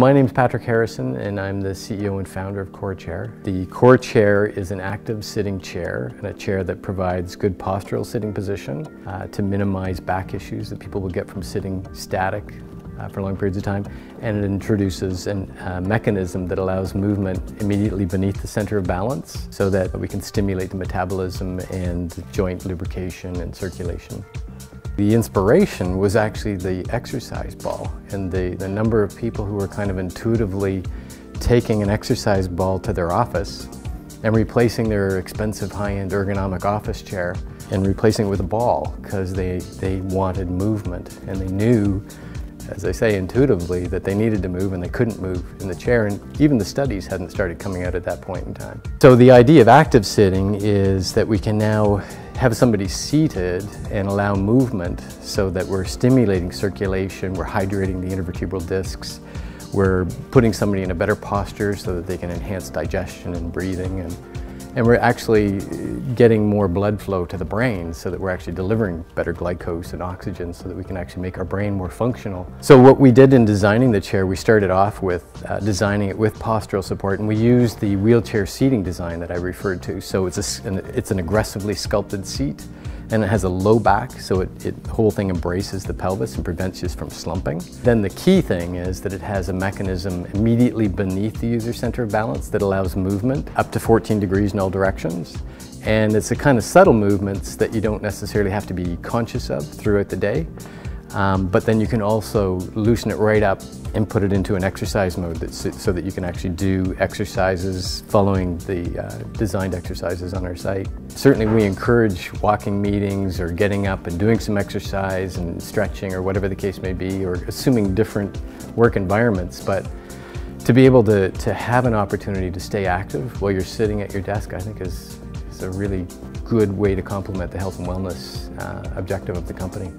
My name is Patrick Harrison and I'm the CEO and founder of corechair. The corechair is an active sitting chair and a chair that provides good postural sitting position to minimize back issues that people will get from sitting static for long periods of time, and it introduces a mechanism that allows movement immediately beneath the center of balance so that we can stimulate the metabolism and joint lubrication and circulation. The inspiration was actually the exercise ball and the number of people who were kind of intuitively taking an exercise ball to their office and replacing their expensive high-end ergonomic office chair and replacing it with a ball because they wanted movement, and they knew, as I say, intuitively, that they needed to move and they couldn't move in the chair, and even the studies hadn't started coming out at that point in time. So the idea of active sitting is that we can now have somebody seated and allow movement so that we're stimulating circulation, we're hydrating the intervertebral discs, we're putting somebody in a better posture so that they can enhance digestion and breathing, and we're actually getting more blood flow to the brain so that we're actually delivering better glucose and oxygen so that we can actually make our brain more functional. So what we did in designing the chair, we started off with designing it with postural support, and we used the wheelchair seating design that I referred to. So it's an aggressively sculpted seat, and it has a low back, so the whole thing embraces the pelvis and prevents you from slumping. Then the key thing is that it has a mechanism immediately beneath the user center of balance that allows movement up to 14 degrees in all directions. And it's the kind of subtle movements that you don't necessarily have to be conscious of throughout the day. But then you can also loosen it right up and put it into an exercise mode so that you can actually do exercises following the designed exercises on our site. Certainly we encourage walking meetings or getting up and doing some exercise and stretching or whatever the case may be, or assuming different work environments. But to be able to have an opportunity to stay active while you're sitting at your desk, I think is a really good way to complement the health and wellness objective of the company.